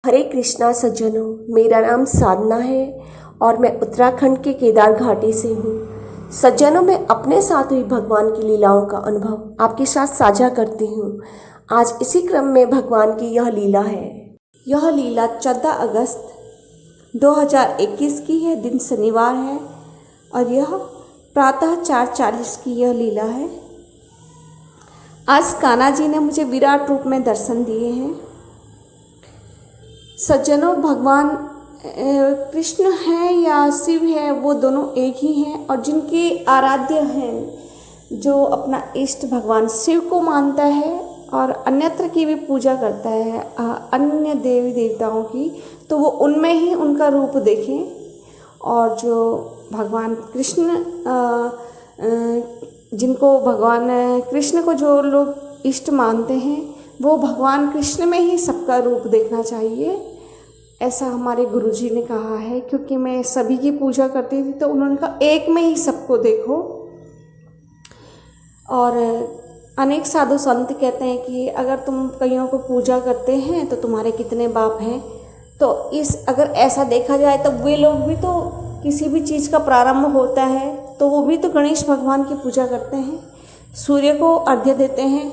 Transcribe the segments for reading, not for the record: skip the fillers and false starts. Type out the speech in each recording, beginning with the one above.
हरे कृष्णा सज्जनों, मेरा नाम साधना है और मैं उत्तराखंड के केदार घाटी से हूँ। सज्जनों, मैं अपने साथ हुई भगवान की लीलाओं का अनुभव आपके साथ साझा करती हूँ। आज इसी क्रम में भगवान की यह लीला है। यह लीला 14 अगस्त 2021 की है, दिन शनिवार है और यह प्रातः 4:40 की यह लीला है। आज कान्हा जी ने मुझे विराट रूप में दर्शन दिए हैं। सज्जनों, भगवान कृष्ण हैं या शिव है, वो दोनों एक ही हैं और जिनके आराध्य हैं, जो अपना इष्ट भगवान शिव को मानता है और अन्यत्र की भी पूजा करता है, अन्य देवी देवताओं की, तो वो उनमें ही उनका रूप देखें। और जो भगवान कृष्ण जिनको भगवान कृष्ण को जो लोग इष्ट मानते हैं, वो भगवान कृष्ण में ही सबका रूप देखना चाहिए, ऐसा हमारे गुरुजी ने कहा है। क्योंकि मैं सभी की पूजा करती थी तो उन्होंने कहा एक में ही सबको देखो। और अनेक साधु संत कहते हैं कि अगर तुम कईयों को पूजा करते हैं तो तुम्हारे कितने बाप हैं। तो अगर ऐसा देखा जाए तो वे लोग भी तो, किसी भी चीज़ का प्रारंभ होता है तो वो भी तो गणेश भगवान की पूजा करते हैं, सूर्य को अर्घ्य देते हैं,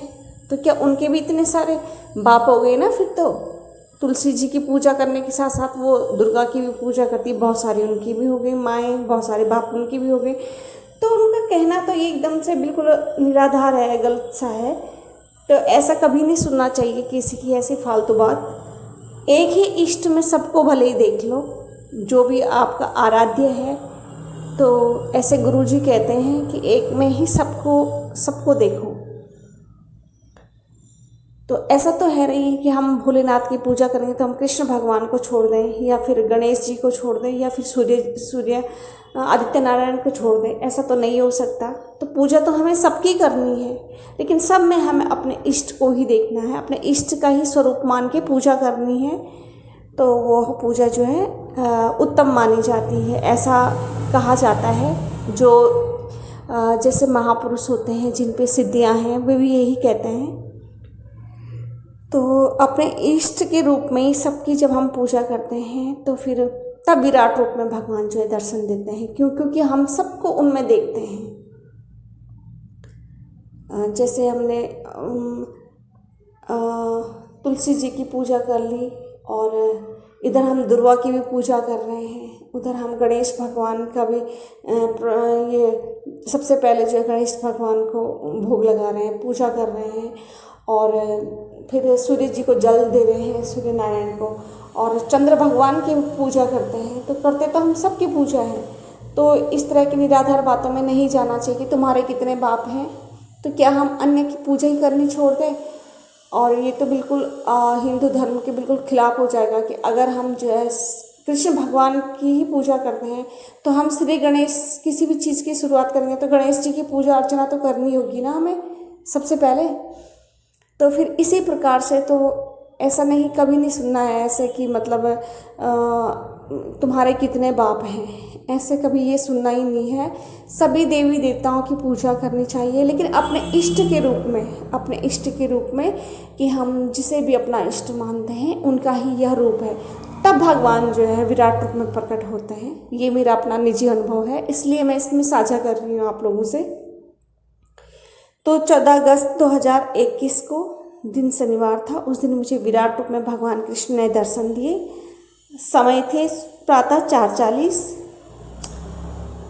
तो क्या उनके भी इतने सारे बाप हो गए ना। फिर तो तुलसी जी की पूजा करने के साथ साथ वो दुर्गा की भी पूजा करती, बहुत सारी उनकी भी हो गई माएँ, बहुत सारे बाप उनकी भी हो गए। तो उनका कहना तो ये एकदम से बिल्कुल निराधार है, गलत सा है। तो ऐसा कभी नहीं सुनना चाहिए किसी की ऐसी फालतू बात। एक ही इष्ट में सबको भले ही देख लो, जो भी आपका आराध्य है। तो ऐसे गुरुजी कहते हैं कि एक में ही सबको देखो। तो ऐसा तो है नहीं कि हम भोलेनाथ की पूजा करेंगे तो हम कृष्ण भगवान को छोड़ दें, या फिर गणेश जी को छोड़ दें, या फिर सूर्य आदित्य नारायण को छोड़ दें। ऐसा तो नहीं हो सकता। तो पूजा तो हमें सबकी करनी है, लेकिन सब में हमें अपने इष्ट को ही देखना है, अपने इष्ट का ही स्वरूप मान के पूजा करनी है। तो वो पूजा जो है उत्तम मानी जाती है, ऐसा कहा जाता है। जो जैसे महापुरुष होते हैं जिन पे सिद्धियां हैं, वे भी यही कहते हैं। तो अपने इष्ट के रूप में ही सबकी जब हम पूजा करते हैं तो फिर तब विराट रूप में भगवान जो है दर्शन देते हैं। क्योंकि हम सबको उनमें देखते हैं। जैसे हमने तुलसी जी की पूजा कर ली और इधर हम दुर्गा की भी पूजा कर रहे हैं, उधर हम गणेश भगवान का भी ये सबसे पहले जो है गणेश भगवान को भोग लगा रहे हैं, पूजा कर रहे हैं। और फिर सूर्य जी को जल दे रहे हैं, सूर्य नारायण को, और चंद्र भगवान की पूजा करते हैं। तो करते तो हम सबकी पूजा है। तो इस तरह की निराधार बातों में नहीं जाना चाहिए कि तुम्हारे कितने बाप हैं। तो क्या हम अन्य की पूजा ही करनी छोड़ दें? और ये तो बिल्कुल हिंदू धर्म के बिल्कुल खिलाफ हो जाएगा कि अगर हम जो है कृष्ण भगवान की ही पूजा करते हैं तो हम श्री गणेश किसी भी चीज़ की शुरुआत करेंगे तो गणेश जी की पूजा अर्चना तो करनी होगी ना हमें सबसे पहले। तो फिर इसी प्रकार से तो ऐसा नहीं, कभी नहीं सुनना है ऐसे कि मतलब तुम्हारे कितने बाप हैं, ऐसे कभी ये सुनना ही नहीं है। सभी देवी देवताओं की पूजा करनी चाहिए, लेकिन अपने इष्ट के रूप में, अपने इष्ट के रूप में, कि हम जिसे भी अपना इष्ट मानते हैं उनका ही यह रूप है। तब भगवान जो है विराट रूप में प्रकट होते हैं। ये मेरा अपना निजी अनुभव है, इसलिए मैं इसमें साझा कर रही हूँ आप लोगों से। तो 14 अगस्त 2021 को दिन शनिवार था। उस दिन मुझे विराट रूप में भगवान कृष्ण ने दर्शन दिए। समय थे प्रातः 4:40।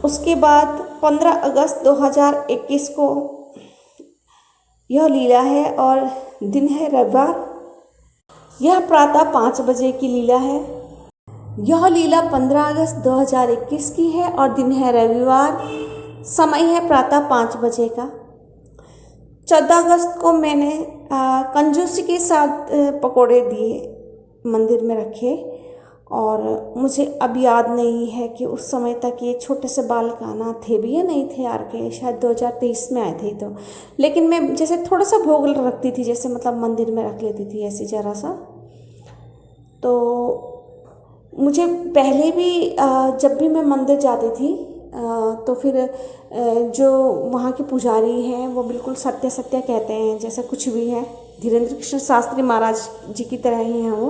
उसके बाद 15 अगस्त 2021 को यह लीला है और दिन है रविवार। यह प्रातः 5 बजे की लीला है। यह लीला 15 अगस्त 2021 की है और दिन है रविवार। समय है प्रातः 5 बजे का। 14 अगस्त को मैंने कंजूसी के साथ पकोड़े दिए, मंदिर में रखे। और मुझे अब याद नहीं है कि उस समय तक ये छोटे से बाल कान्हा थे भी या नहीं थे यार के, शायद 2023 में आए थे। तो लेकिन मैं जैसे थोड़ा सा भोग रखती थी, जैसे मतलब मंदिर में रख लेती थी ऐसे ज़रा सा। तो मुझे पहले भी जब भी मैं मंदिर जाती थी तो फिर जो वहाँ के पुजारी हैं वो बिल्कुल सत्य सत्य कहते हैं, जैसा कुछ भी है। धीरेन्द्र कृष्ण शास्त्री महाराज जी की तरह ही हैं वो।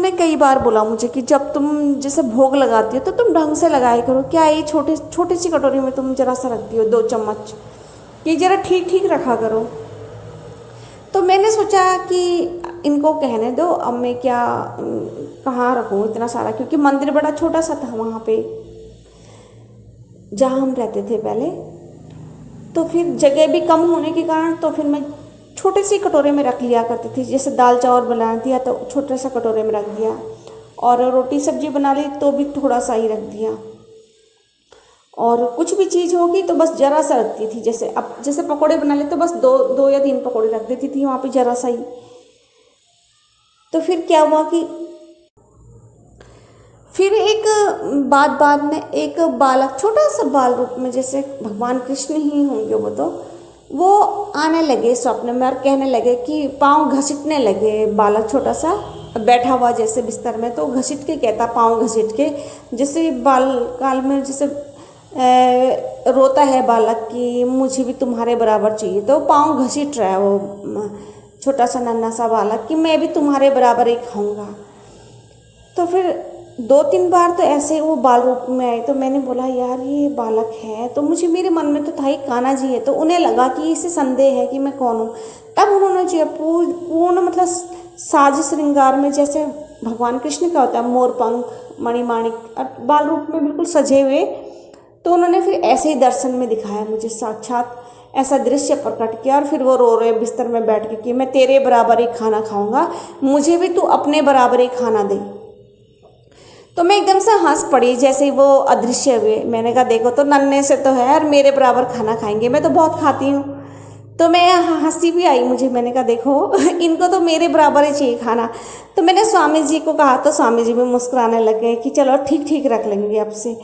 उन्होंने कई बार बोला मुझे कि जब तुम जैसे भोग लगाती हो तो तुम ढंग से लगाया करो, क्या ये छोटी सी कटोरी में तुम जरा सा रखती हो 2 चम्मच, ये ज़रा ठीक ठीक रखा करो। तो मैंने सोचा कि इनको कहने दो, अब मैं क्या कहाँ रखूँ इतना सारा, क्योंकि मंदिर बड़ा छोटा सा था वहाँ पे जहाँ हम रहते थे पहले। तो फिर जगह भी कम होने के कारण तो फिर मैं छोटे सी कटोरे में रख लिया करती थी। जैसे दाल चावल बना दिया तो छोटे सा कटोरे में रख दिया, और रोटी सब्जी बना ली तो भी थोड़ा सा ही रख दिया, और कुछ भी चीज़ होगी तो बस ज़रा सा रखती थी। जैसे पकोड़े बना ले तो बस 2 या 3 पकोड़े रख देती थी वहाँ पे ज़रा सा ही। तो फिर क्या हुआ कि फिर एक बाद में एक बालक छोटा सा बाल रूप में, जैसे भगवान कृष्ण ही होंगे वो आने लगे स्वप्न में और कहने लगे कि पाँव घसीटने लगे। बालक छोटा सा बैठा हुआ जैसे बिस्तर में, तो घसीट के कहता, पाँव घसीट के, जैसे बाल काल में जैसे रोता है बालक कि मुझे भी तुम्हारे बराबर चाहिए, तो पाँव घसीट रहा है वो छोटा सा नन्हा सा बालक कि मैं भी तुम्हारे बराबर ही खाऊंगा। तो फिर 2-3 बार तो ऐसे वो बाल रूप में आए, तो मैंने बोला यार ये बालक है, तो मुझे मेरे मन में तो था ही कान्हा जी है, तो उन्हें लगा कि इसे संदेह है कि मैं कौन हूँ। तब उन्होंने जो पूर्ण मतलब साज श्रृंगार में जैसे भगवान कृष्ण का होता है, मोर पंख मणिमाणिक और बाल रूप में बिल्कुल सजे हुए, तो उन्होंने फिर ऐसे ही दर्शन में दिखाया मुझे, साक्षात ऐसा दृश्य प्रकट किया। और फिर वो रो रहे बिस्तर में बैठ के कि मैं तेरे बराबर ही खाना खाऊंगा, मुझे भी तू अपने बराबर ही खाना दे। तो मैं एकदम से हंस पड़ी जैसे ही वो अदृश्य हुए। मैंने कहा देखो तो नन्हे से तो है और मेरे बराबर खाना खाएंगे, मैं तो बहुत खाती हूँ। तो मैं हंसी भी आई मुझे, मैंने कहा देखो इनको तो मेरे बराबर ही चाहिए खाना। तो मैंने स्वामी जी को कहा तो स्वामी जी भी मुस्कुराने लगे कि चलो ठीक ठीक रख लेंगे अब से।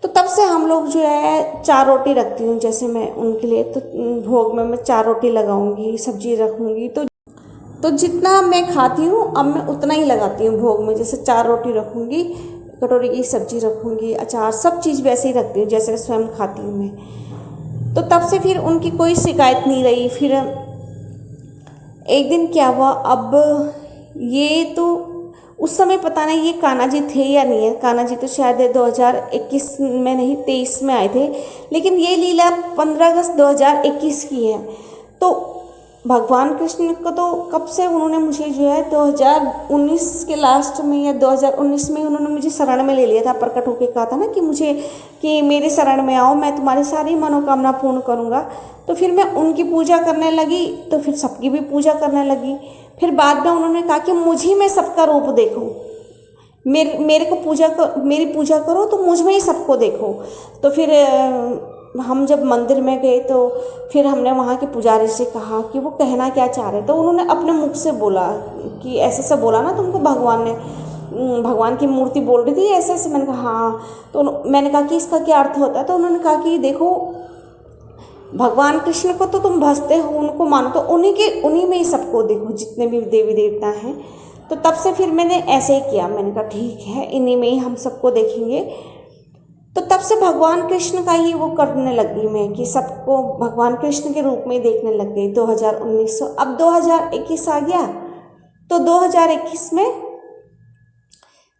तो तब से हम लोग जो है 4 रोटी रखती हूँ, जैसे मैं उनके लिए तो भोग में मैं 4 रोटी लगाऊंगी, सब्जी रखूँगी, तो जितना मैं खाती हूँ अब मैं उतना ही लगाती हूँ भोग में। जैसे 4 रोटी रखूँगी, कटोरी की सब्जी रखूँगी, अचार, सब चीज़ वैसे ही रखती हूँ जैसे स्वयं खाती हूँ मैं। तो तब से फिर उनकी कोई शिकायत नहीं रही। फिर एक दिन क्या हुआ, अब ये तो उस समय पता नहीं ये कान्हा जी थे या नहीं है, कान्हा जी तो शायद 2021 में नहीं 23 में आए थे, लेकिन ये लीला 15 अगस्त 2021 की है। तो भगवान कृष्ण को तो कब से उन्होंने मुझे जो है 2019 के लास्ट में या 2019 में उन्होंने मुझे शरण में ले लिया था, प्रकट होकर कहा था ना कि मेरे शरण में आओ, मैं तुम्हारी सारी मनोकामना पूर्ण करूँगा। तो फिर मैं उनकी पूजा करने लगी, तो फिर सबकी भी पूजा करने लगी। फिर बाद में उन्होंने कहा कि मुझे में सबका रूप देखो, मेरी पूजा करो तो मुझ में ही सबको देखो। तो फिर हम जब मंदिर में गए तो फिर हमने वहाँ के पुजारी से कहा कि वो कहना क्या चाह रहे, तो उन्होंने अपने मुख से बोला कि ऐसे ऐसा बोला ना तुमको भगवान की मूर्ति बोल रही थी ऐसे ऐसे। मैंने कहा हाँ। तो मैंने कहा कि इसका क्या अर्थ होता है, तो उन्होंने कहा कि देखो भगवान कृष्ण को तो तुम भजते हो, उनको मानो, तो उन्हीं में ही सबको देखो, जितने भी देवी देवता हैं। तो तब से फिर मैंने ऐसे ही किया, मैंने कहा ठीक है इन्हीं में ही हम सबको देखेंगे। तो तब से भगवान कृष्ण का ही वो करने लगी मैं कि सबको भगवान कृष्ण के रूप में देखने लग गई। 2019 अब 2021 आ गया, तो 2021 में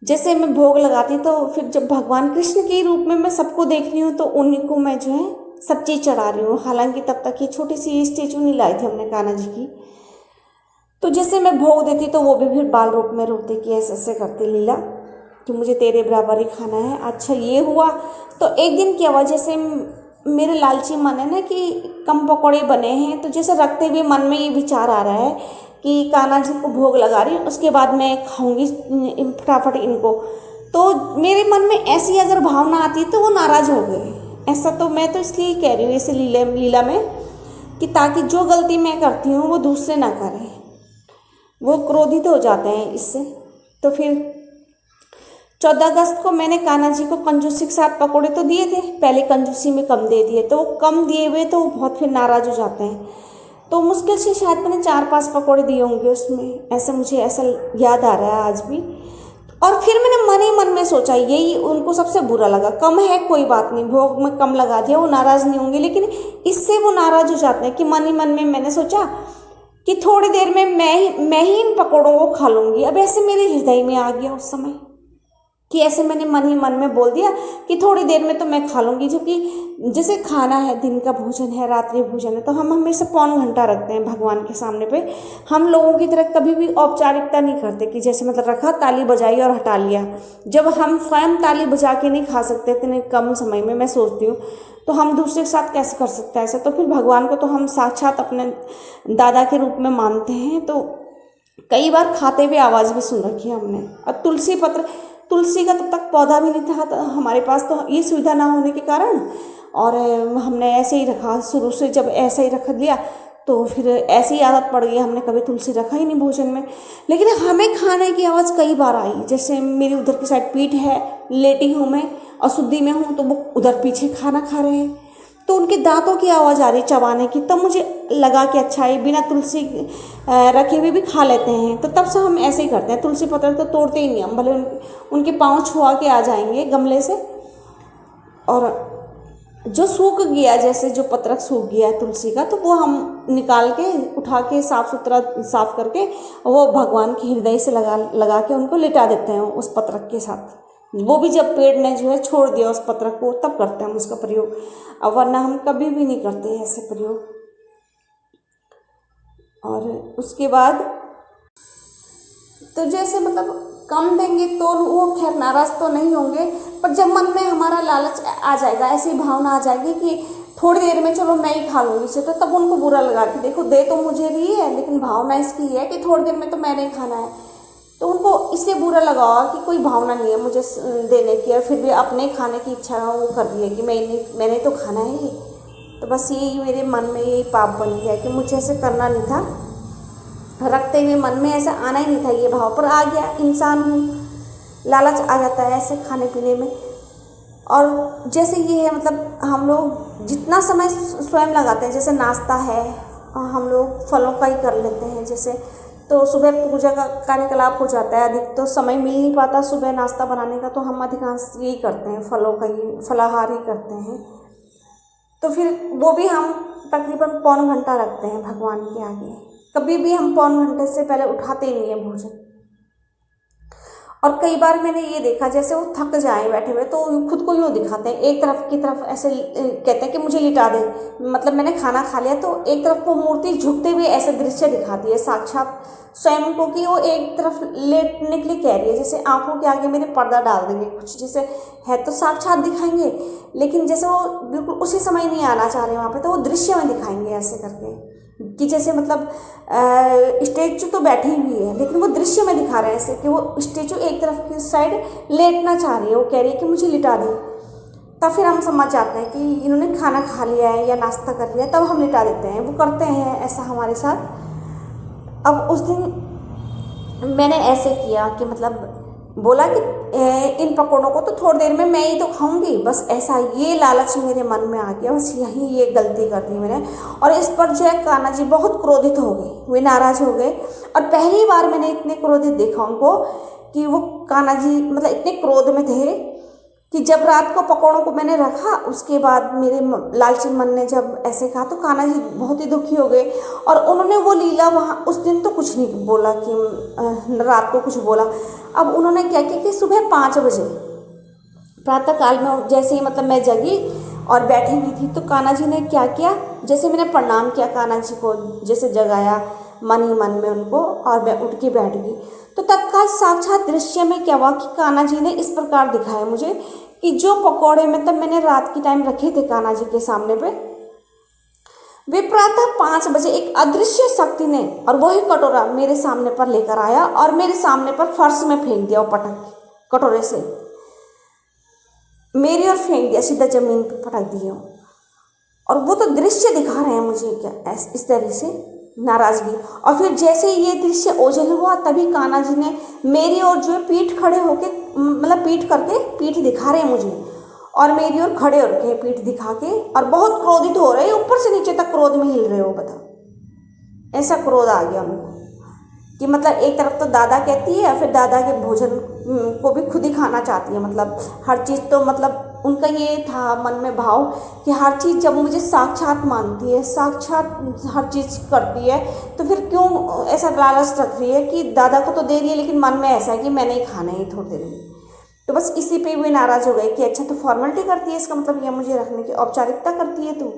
जैसे मैं भोग लगाती तो फिर जब भगवान कृष्ण के रूप में मैं सबको देख रही हूँ तो उन्हीं को मैं जो है सब चीज़ चढ़ा रही हूँ। हालांकि तब तक ये छोटी सी स्टेचू नहीं लाई थी हमने कान्हा जी की। तो जैसे मैं भोग देती तो वो भी फिर बाल रूप में रोते कि ऐसे ऐसे करते लीला कि मुझे तेरे बराबर ही खाना है। अच्छा ये हुआ। तो एक दिन क्या हुआ, जैसे मेरे लालची मन है ना कि कम पकौड़े बने हैं, तो जैसे रखते हुए मन में ये विचार आ रहा है कि कान्हा जी को भोग लगा रही हूँ, उसके बाद मैं खाऊंगी फटाफट इनको। तो मेरे मन में ऐसी अगर भावना आती तो वो नाराज़ हो गए। ऐसा तो मैं तो इसलिए कह रही हूँ इसे लीला में कि ताकि जो गलती मैं करती हूँ वो दूसरे ना करें, वो क्रोधित हो जाते हैं इससे। तो फिर 14 अगस्त को मैंने कान्हा जी को कंजूसी के साथ पकौड़े तो दिए थे, पहले कंजूसी में कम दे दिए, तो कम दिए हुए तो बहुत फिर नाराज़ हो जाते हैं। तो मुश्किल से शायद मैंने 4-5 पकौड़े दिए होंगे उसमें, ऐसा मुझे ऐसा याद आ रहा है आज भी। और फिर मैंने मन ही मन में सोचा, यही उनको सबसे बुरा लगा। कम है कोई बात नहीं, भोग में कम लगा दिया, वो नाराज़ नहीं होंगे, लेकिन इससे वो नाराज़ हो जाते हैं कि मन ही मन में मैंने सोचा कि थोड़ी देर में मैं ही इन पकौड़ों को खा लूँगी। अब ऐसे मेरे हृदय में आ गया उस समय कि ऐसे मैंने मन ही मन में बोल दिया कि थोड़ी देर में तो मैं खा लूँगी, जो कि जैसे खाना है, दिन का भोजन है, रात्रि भोजन है, तो हम हमेशा पौन घंटा रखते हैं भगवान के सामने पे। हम लोगों की तरह कभी भी औपचारिकता नहीं करते कि जैसे मतलब रखा, ताली बजाई और हटा लिया। जब हम स्वयं ताली बजा के नहीं खा सकते इतने कम समय में, मैं सोचती हूँ, तो हम दूसरे के साथ कैसे कर सकते हैं ऐसे। तो फिर भगवान को तो हम साक्षात अपने दादा के रूप में मानते हैं, तो कई बार खाते हुए आवाज़ भी सुन रखी है हमने। और तुलसी का तब तक पौधा भी नहीं था हमारे पास, तो ये सुविधा ना होने के कारण, और हमने ऐसे ही रखा शुरू से। जब ऐसे ही रख लिया तो फिर ऐसी ही आदत पड़ गई, हमने कभी तुलसी रखा ही नहीं भोजन में। लेकिन हमें खाने की आवाज़ कई बार आई, जैसे मेरी उधर की साइड पीठ है, लेटी हूँ मैं, अशुद्धि में हूँ, तो वो उधर पीछे खाना खा रहे हैं, तो उनके दांतों की आवाज़ आ रही चबाने की। तब मुझे लगा कि अच्छा, ये बिना तुलसी रखे हुए भी खा लेते हैं। तो तब से हम ऐसे ही करते हैं, तुलसी पत्र तो तोड़ते ही नहीं हम, भले उनके पाँव छुआ के आ जाएंगे गमले से। और जो सूख गया, जैसे जो पत्रक सूख गया है तुलसी का, तो वो हम निकाल के उठा के साफ़ सुथरा साफ़ करके वो भगवान के हृदय से लगा के उनको लिटा देते हैं उस पत्रक के साथ। वो भी जब पेड़ ने जो है छोड़ दिया उस पत्रक को, तब करते हैं हम उसका प्रयोग, और वरना हम कभी भी नहीं करते ऐसे प्रयोग। और उसके बाद तो जैसे मतलब कम देंगे तो वो खैर नाराज़ तो नहीं होंगे, पर जब मन में हमारा लालच आ जाएगा, ऐसी भावना आ जाएगी कि थोड़ी देर में चलो मैं ही खा लूँगी इसे, तो तब उनको बुरा लगा कि देखो दे तो मुझे भी है, लेकिन भावना इसकी है कि थोड़ी देर में तो मैंने ही खाना है। तो उनको इसलिए बुरा लगा कि कोई भावना नहीं है मुझे देने की, और फिर भी अपने खाने की इच्छा वो कर रही है कि मैंने तो खाना है। तो बस यही मेरे मन में यही पाप बन गया कि मुझे ऐसे करना नहीं था, रखते हुए मन में ऐसा आना ही नहीं था ये भाव, पर आ गया। इंसान हूँ, लालच आ जाता है ऐसे खाने पीने में। और जैसे ये है मतलब हम लोग जितना समय स्वयं लगाते हैं, जैसे नाश्ता है हम लोग फलों का ही कर लेते हैं, जैसे तो सुबह पूजा का कार्यकलाप हो जाता है अधिक, तो समय मिल नहीं पाता सुबह नाश्ता बनाने का, तो हम अधिकांश यही करते हैं, फलों का ही फलाहार ही करते हैं। तो फिर वो भी हम तकरीबन पौन घंटा रखते हैं भगवान के आगे। कभी भी हम पौन घंटे से पहले उठाते ही नहीं है भोजन। और कई बार मैंने ये देखा, जैसे वो थक जाए बैठे हुए तो खुद को यूँ दिखाते हैं, एक तरफ की तरफ ऐसे कहते हैं कि मुझे लिटा दे, मतलब मैंने खाना खा लिया, तो एक तरफ वो मूर्ति झुकते हुए ऐसे दृश्य दिखाती है साक्षात स्वयं को, कि वो एक तरफ लेटने के लिए कह रही है, जैसे आंखों के आगे मेरे पर्दा डाल देंगे कुछ, जैसे है तो साक्षात दिखाएंगे, लेकिन जैसे वो बिल्कुल उसी समय नहीं आना चाह रहे वहाँ पे, तो वो दृश्य में दिखाएंगे ऐसे करके, कि जैसे मतलब स्टैचू तो बैठी हुई है, लेकिन वो दृश्य में दिखा रहे हैं ऐसे कि वो स्टैचू एक तरफ की साइड लेटना चाह रही है, वो कह रही है कि मुझे लिटा दो। तब फिर हम समझ जाते हैं कि इन्होंने खाना खा लिया है या नाश्ता कर लिया है, तब हम लिटा देते हैं। वो करते हैं ऐसा हमारे साथ। अब उस दिन मैंने ऐसे किया कि मतलब बोला कि इन पकौड़ों को तो थोड़ी देर में मैं ही तो खाऊंगी, बस ऐसा ये लालच मेरे मन में आ गया, बस यही ये गलती कर दी मैंने। और इस पर जो है कान्हा जी बहुत क्रोधित हो गए, वे नाराज़ हो गए। और पहली बार मैंने इतने क्रोधित देखा उनको कि वो कान्हा जी मतलब इतने क्रोध में थे कि जब रात को पकौड़ों को मैंने रखा, उसके बाद मेरे लालची मन ने जब ऐसे कहा, तो कान्हा जी बहुत ही दुखी हो गए। और उन्होंने वो लीला वहाँ उस दिन तो कुछ नहीं बोला कि रात को कुछ बोला। अब उन्होंने क्या किया कि सुबह 5 बजे प्रातः काल में जैसे ही मतलब मैं जगी और बैठी हुई थी, तो कान्हा जी ने क्या किया, जैसे मैंने प्रणाम किया कान्हा जी को, जैसे जगाया मन ही मन में उनको, और मैं उठ के बैठ गई। तो तत्काल साक्षात दृश्य में क्या हुआ कि कान्हा जी ने इस प्रकार दिखाया मुझे कि जो पकौड़े मतलब मैंने रात की टाइम रखे थे कान्हा जी के सामने पे, वे प्रातः 5 बजे एक अदृश्य शक्ति ने और वही कटोरा मेरे सामने पर लेकर आया और मेरे सामने पर फर्श में फेंक दिया, वो पटक कटोरे से मेरी ओर फेंक दिया, सीधा जमीन पर पटक दिया। और वो तो दृश्य दिखा रहे हैं मुझे क्या इस तरह से नाराज़गी। और फिर जैसे ये दृश्य ओझल हुआ, तभी कान्हा जी ने मेरी ओर जो है पीठ खड़े होके मतलब पीठ करके पीठ दिखा रहे हैं मुझे, और मेरी ओर खड़े हो रखे हैं पीठ दिखा के, और बहुत क्रोधित हो रहे हैं, ऊपर से नीचे तक क्रोध में हिल रहे हो। बताओ, ऐसा क्रोध आ गया उनको कि मतलब एक तरफ तो दादा कहती है, फिर दादा के भोजन को भी खुद ही खाना चाहती है, मतलब हर चीज़ तो मतलब उनका ये था मन में भाव कि हर चीज़ जब मुझे साक्षात मानती है, साक्षात हर चीज़ करती है, तो फिर क्यों ऐसा लालच रख रही है कि दादा को तो दे रही है लेकिन मन में ऐसा है कि मैंने ही खाना है थोड़ी देर में। तो बस इसी पे वे नाराज़ हो गए कि अच्छा तो फॉर्मेलिटी करती है, इसका मतलब यह मुझे रखने की औपचारिकता करती है तू।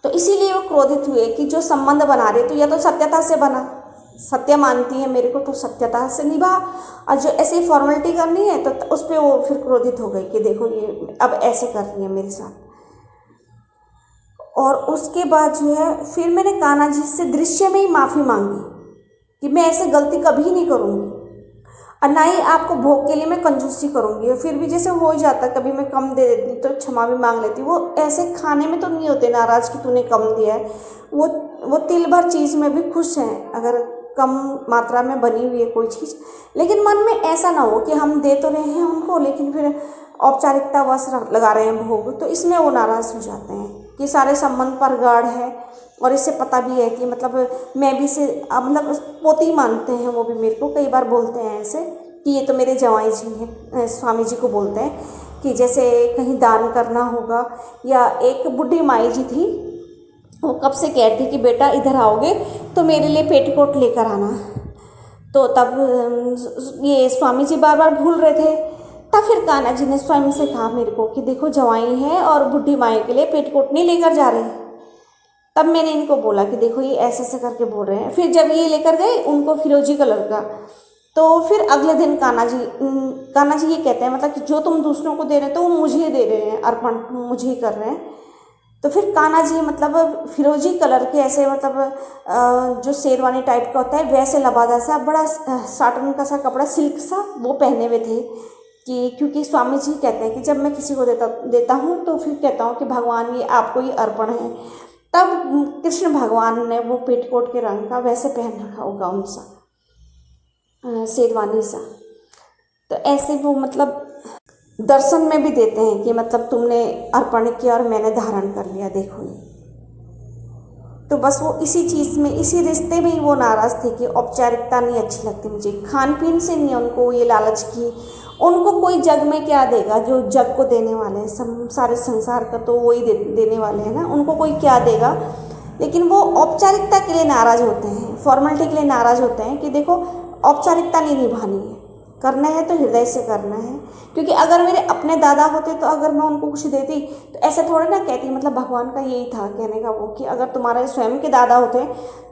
तो इसीलिए वो क्रोधित हुए कि जो संबंध बना रहे तो या तो सत्यता से बना, सत्य मानती है मेरे को तो सत्यता से निभा, और जो ऐसी फॉर्मेलिटी करनी है तो उस पर वो फिर क्रोधित हो गई कि देखो ये अब ऐसे कर रही है मेरे साथ। और उसके बाद जो है फिर मैंने कान्हा जी से दृश्य में ही माफ़ी मांगी कि मैं ऐसे गलती कभी नहीं करूँगी और ना ही आपको भोग के लिए मैं कंजूसी करूँगी। और फिर भी जैसे हो ही जाता, कभी मैं कम दे देती तो क्षमा भी मांग लेती। वो ऐसे खाने में तो नहीं होते नाराज़ कि तूने कम दिया है, वो तिल भर चीज़ में भी खुश हैं अगर कम मात्रा में बनी हुई है कोई चीज़। लेकिन मन में ऐसा ना हो कि हम दे तो रहे हैं उनको लेकिन फिर औपचारिकता बस लगा रहे हैं भोग, तो इसमें वो नाराज़ हो जाते हैं कि सारे संबंध पर गाढ़ है। और इससे पता भी है कि मतलब मैं भी इसे मतलब पोती मानते हैं, वो भी मेरे को कई बार बोलते हैं ऐसे कि ये तो मेरे जवाई जी हैं। स्वामी जी को बोलते हैं कि जैसे कहीं दान करना होगा, या एक बुढ़ी माई जी थी, वो कब से कह रही थी कि बेटा इधर आओगे तो मेरे लिए पेटीकोट लेकर आना। तो तब ये स्वामी जी बार बार भूल रहे थे, तब फिर कान्हा जी ने स्वयं से कहा मेरे को कि देखो जवाई है और बुढ़ी माई के लिए पेटीकोट नहीं लेकर जा रहे। तब मैंने इनको बोला कि देखो ये ऐसे ऐसे करके बोल रहे हैं। फिर जब ये लेकर गए उनको फिरोजी कलर का, तो फिर अगले दिन कान्हा जी ये कहते हैं मतलब कि जो तुम दूसरों को दे रहे हो तो वो मुझे दे रहे हैं, अर्पण मुझे ही कर रहे हैं। तो फिर कान्हा जी मतलब फिरोजी कलर के ऐसे मतलब जो शेरवानी टाइप का होता है वैसे लबादा सा बड़ा साटन का सा कपड़ा सिल्क सा वो पहने हुए थे कि क्योंकि स्वामी जी कहते हैं कि जब मैं किसी को देता हूँ तो फिर कहता हूँ कि भगवान ये आपको ही अर्पण है। तब कृष्ण भगवान ने वो पेटीकोट के रंग का वैसे पहन रखा वो गाउन सा शेरवानी सा। तो ऐसे वो मतलब दर्शन में भी देते हैं कि मतलब तुमने अर्पण किया और मैंने धारण कर लिया, देखो ये। तो बस वो इसी चीज़ में, इसी रिश्ते में ही वो नाराज़ थे कि औपचारिकता नहीं अच्छी लगती मुझे। खान पीन से नहीं उनको ये लालच की, उनको कोई जग में क्या देगा, जो जग को देने वाले हैं सारे संसार का तो वही देने वाले हैं ना, उनको कोई क्या देगा। लेकिन वो औपचारिकता के लिए नाराज़ होते हैं, फॉर्मेलिटी के लिए नाराज़ होते हैं कि देखो औपचारिकता नहीं निभानी है, करना है तो हृदय से करना है। क्योंकि अगर मेरे अपने दादा होते तो अगर मैं उनको कुछ देती तो ऐसे थोड़े ना कहती, मतलब भगवान का यही था कहने का वो कि अगर तुम्हारे स्वयं के दादा होते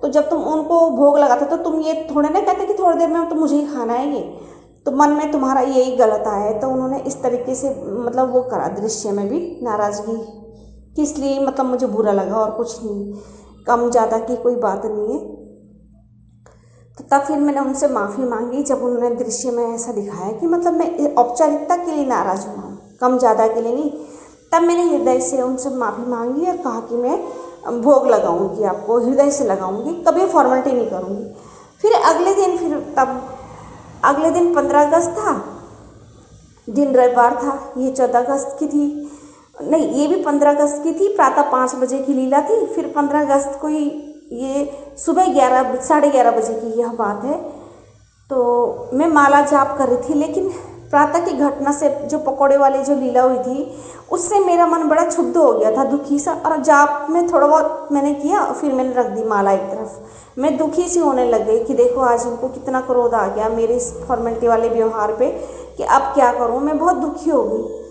तो जब तुम उनको भोग लगाते तो तुम ये थोड़े ना कहते कि थोड़ी देर में तो मुझे ही खाना है ये, तो मन में तुम्हारा यही गलत आया है। तो उन्होंने इस तरीके से मतलब वो करा, दृश्य में भी नाराज़गी कि इसलिए मतलब मुझे बुरा लगा और कुछ नहीं, कम ज़्यादा की कोई बात नहीं है। तो तब फिर मैंने उनसे माफ़ी मांगी जब उन्होंने दृश्य में ऐसा दिखाया कि मतलब मैं औपचारिकता के लिए नाराज़ हुआ हूँ, कम ज़्यादा के लिए नहीं। तब मैंने हृदय से उनसे माफ़ी मांगी और कहा कि मैं भोग लगाऊंगी, आपको हृदय से लगाऊंगी, कभी फॉर्मेलिटी नहीं करूँगी। फिर अगले दिन 15 अगस्त था, दिन रविवार था, ये 14 अगस्त की थी, नहीं ये भी 15 अगस्त की थी, प्रातः 5 बजे की लीला थी। फिर 15 अगस्त को ही ये सुबह 11-11:30 बजे की यह बात है। तो मैं माला जाप कर रही थी, लेकिन प्रातः की घटना से जो पकौड़े वाली जो लीला हुई थी उससे मेरा मन बड़ा क्षुब्ध हो गया था, दुखी सा। और जाप में थोड़ा बहुत मैंने किया, फिर मैंने रख दी माला एक तरफ। मैं दुखी सी होने लग गई कि देखो आज इनको कितना क्रोध आ गया मेरे इस फॉर्मेलिटी वाले व्यवहार पे कि अब क्या करूँ, मैं बहुत दुखी हो गई।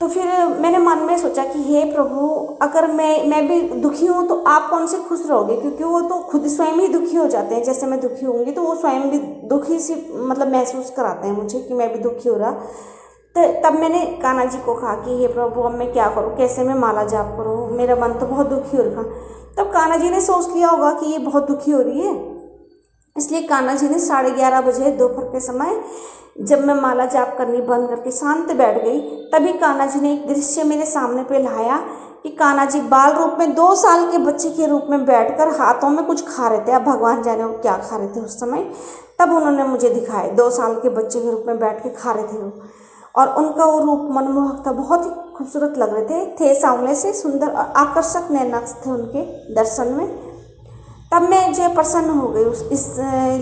तो फिर मैंने मन में सोचा कि हे प्रभु, अगर मैं भी दुखी हूँ तो आप कौन से खुश रहोगे, क्योंकि वो तो खुद स्वयं ही दुखी हो जाते हैं। जैसे मैं दुखी होंगी तो वो स्वयं भी दुखी सी मतलब महसूस कराते हैं मुझे कि मैं भी दुखी हो रहा। तो तब मैंने कान्हा जी को कहा कि हे प्रभु अब मैं क्या करूँ, कैसे मैं माला जाप करूँ, मेरा मन तो बहुत दुखी हो रहा। तब कान्हा जी ने सोच लिया होगा कि ये बहुत दुखी हो रही है, इसलिए कान्हा जी ने 11:30 बजे दोपहर के समय जब मैं माला जाप करनी बंद करके शांत बैठ गई, तभी कान्हा जी ने एक दृश्य मेरे सामने पे लाया कि कान्हा जी बाल रूप में 2 साल के बच्चे के रूप में बैठकर हाथों में कुछ खा रहे थे। अब भगवान जाने वो क्या खा रहे थे उस समय, तब उन्होंने मुझे दिखाए 2 साल के बच्चे के रूप में बैठ के खा रहे थे वो। और उनका वो रूप मनमोहक था, बहुत ही खूबसूरत लग रहे थे सांवले से, सुंदर और आकर्षक नैनाक्ष थे उनके दर्शन में। तब मैं जो है प्रसन्न हो गई इस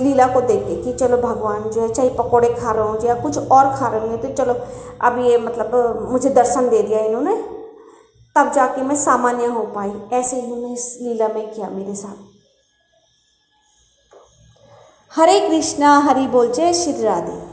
लीला को देख के कि चलो भगवान जो है चाहे पकोड़े खा रहे हो या कुछ और खा रहे होंगे, तो चलो अब ये मतलब मुझे दर्शन दे दिया इन्होंने, तब जाके मैं सामान्य हो पाई। ऐसे इन्होंने इस लीला में किया मेरे साथ। हरे कृष्णा, हरि बोल, जय श्री राधे।